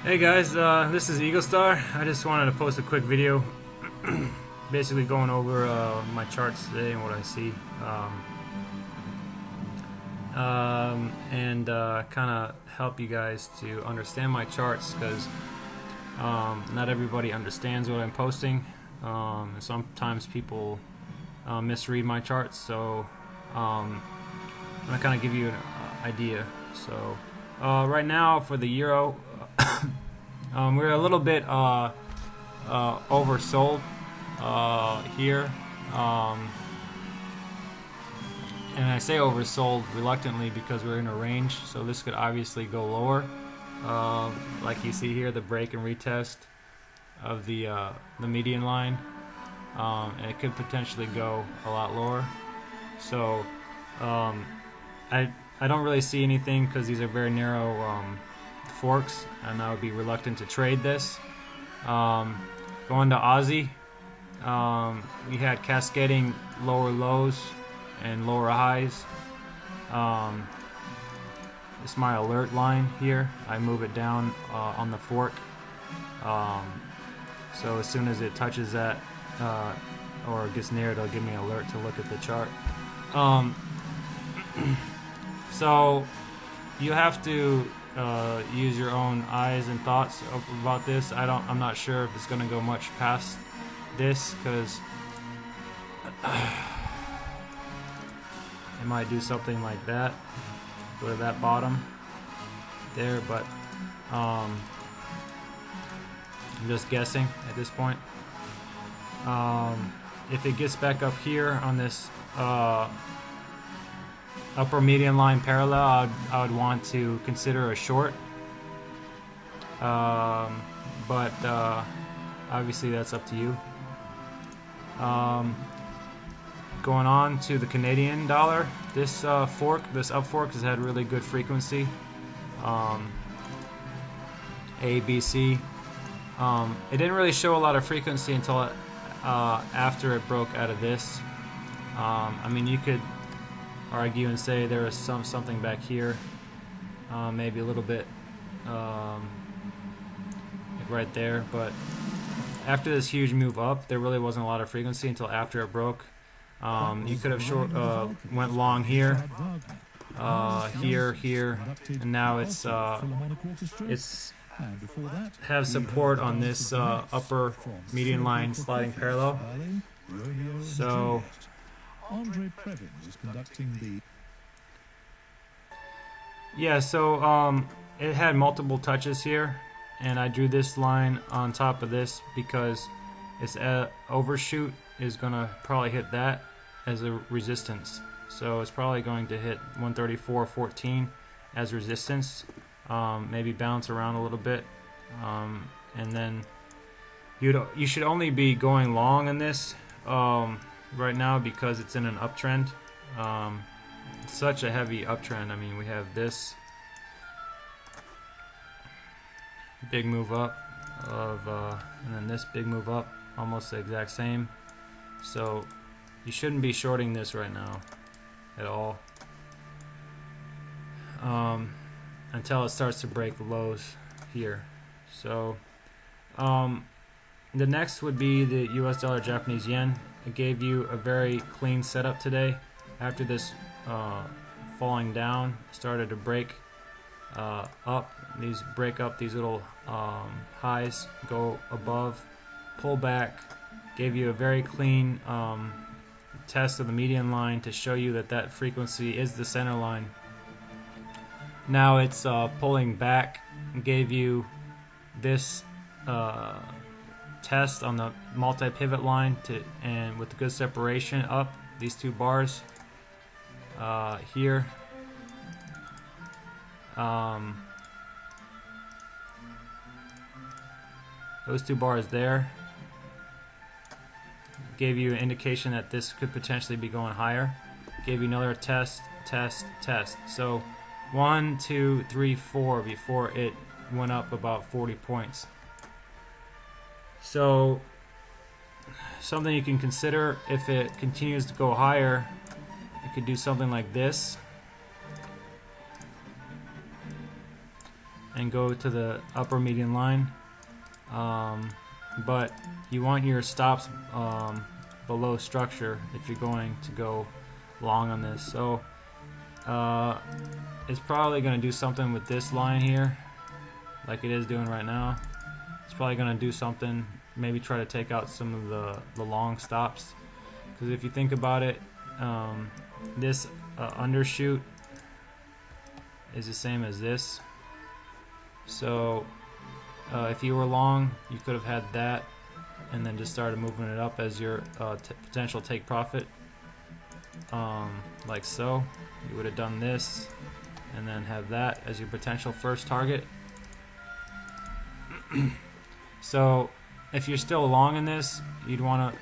Hey guys, this is Eagle Star. I just wanted to post a quick video basically going over my charts today and what I see, and kind of help you guys to understand my charts, because not everybody understands what I'm posting. Sometimes people misread my charts, so I'm going to kind of give you an idea. So right now for the euro, we're a little bit oversold here, and I say oversold reluctantly because we're in a range, so this could obviously go lower, like you see here, the break and retest of the median line, and it could potentially go a lot lower. So I don't really see anything because these are very narrow forks, and I would be reluctant to trade this. Going to Aussie, we had cascading lower lows and lower highs. This is my alert line here. I move it down on the fork. So as soon as it touches that or gets near it, it'll give me an alert to look at the chart. So you have to use your own eyes and thoughts about this. I'm not sure if it's going to go much past this, because it might do something like that, go to that bottom there, but I'm just guessing at this point. If it gets back up here on this upper median line parallel, I would want to consider a short, but obviously that's up to you. Going on to the Canadian dollar, this up fork has had really good frequency, A, B, C. It didn't really show a lot of frequency until after it broke out of this. I mean, you could argue and say there is something back here, maybe a little bit like right there, but after this huge move up, there really wasn't a lot of frequency until after it broke. You could have went long here, here, and now it's have support on this upper median line sliding parallel. So yeah, so it had multiple touches here, and I drew this line on top of this because its overshoot is gonna probably hit that as a resistance. So it's probably going to hit 134.14 as resistance, maybe bounce around a little bit, and then you should only be going long in this right now because it's in an uptrend. It's such a heavy uptrend. I mean, we have this big move up and then this big move up, almost the exact same. So you shouldn't be shorting this right now at all, until it starts to break the lows here. So the next would be the US dollar Japanese yen. It gave you a very clean setup today. After this falling down, started to break up. Break up these little highs, go above, pull back, gave you a very clean test of the median line to show you that frequency is the center line. Now it's pulling back, gave you this test on the multi-pivot line and with good separation up these two bars here. Those two bars there gave you an indication that this could potentially be going higher. Gave you another test. So 1, 2, 3, 4 before it went up about 40 points. So something you can consider, if it continues to go higher, it could do something like this. and go to the upper median line, but you want your stops below structure if you're going to go long on this. So it's probably going to do something with this line here, like it is doing right now. It's probably going to do something, maybe try to take out some of the long stops, because if you think about it, this undershoot is the same as this. So if you were long, you could have had that and then just started moving it up as your potential take profit, like so. You would have done this and then have that as your potential first target. So if you're still long in this, you'd wanna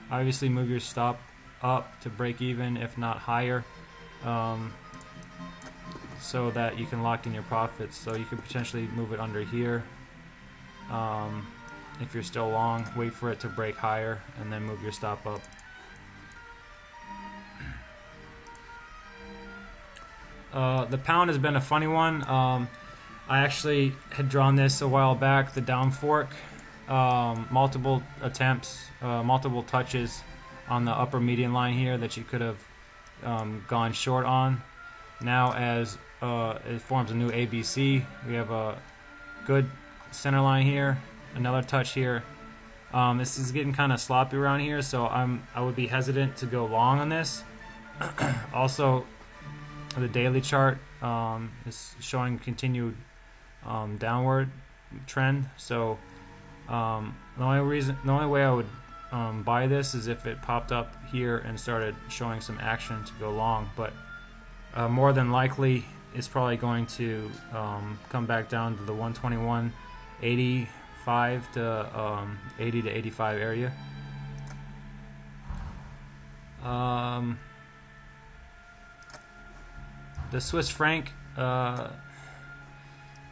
obviously move your stop up to break even, if not higher, so that you can lock in your profits. So you could potentially move it under here. If you're still long, wait for it to break higher and then move your stop up. The pound has been a funny one. I actually had drawn this a while back, the down fork. Multiple attempts, multiple touches on the upper median line here that you could have gone short on. Now as it forms a new ABC, we have a good center line here, another touch here. This is getting kind of sloppy around here, so I would be hesitant to go long on this. Also, the daily chart is showing continued downward trend. So the only way I would buy this is if it popped up here and started showing some action to go long. But more than likely, it's probably going to come back down to the 121.85 to 80 to 85 area. The Swiss franc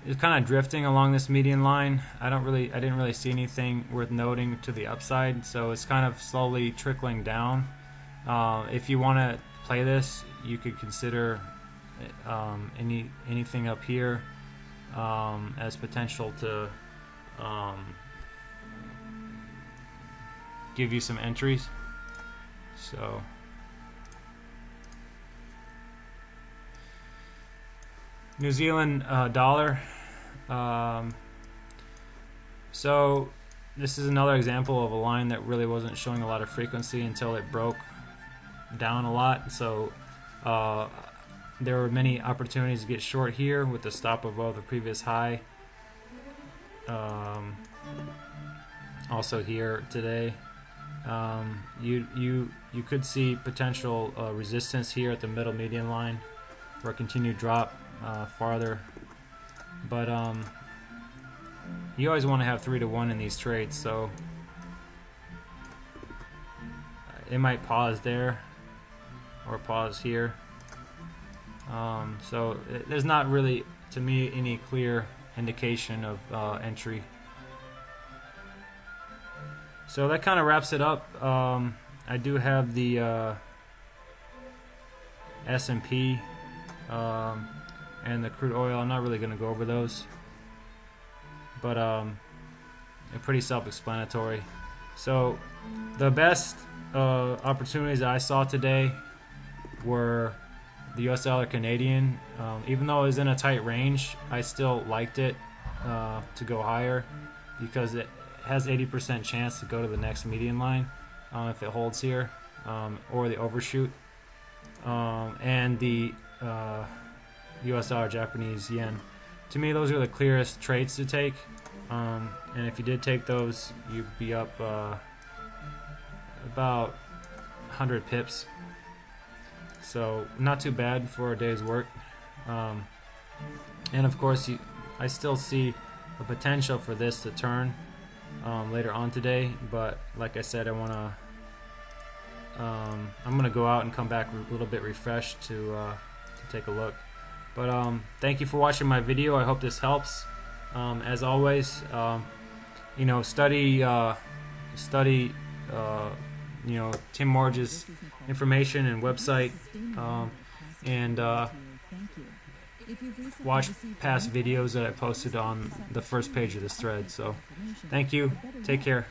is kind of drifting along this median line. I didn't really see anything worth noting to the upside, so it's kind of slowly trickling down. If you want to play this, you could consider anything up here as potential to give you some entries. So New Zealand dollar. So this is another example of a line that really wasn't showing a lot of frequency until it broke down a lot. So there were many opportunities to get short here with the stop above the previous high. Also here today, you could see potential resistance here at the middle median line for a continued drop farther, but you always want to have 3-to-1 in these trades, so it might pause there or pause here. So there's not really, to me, any clear indication of entry. So that kind of wraps it up. I do have the S&P and the crude oil. I'm not really going to go over those, but they're pretty self-explanatory. So the best opportunities that I saw today were the US dollar Canadian. Even though it was in a tight range, I still liked it to go higher because it has 80% chance to go to the next median line if it holds here, or the overshoot. And the US dollar Japanese yen. To me, those are the clearest trades to take. And if you did take those, you'd be up about 100 pips. So not too bad for a day's work. And of course, I still see a potential for this to turn later on today. But like I said, I'm gonna go out and come back a little bit refreshed to take a look. But thank you for watching my video. I hope this helps. As always, you know, study you know, Tim Morge's information and website, and watch past videos that I posted on the first page of this thread. So thank you. Take care.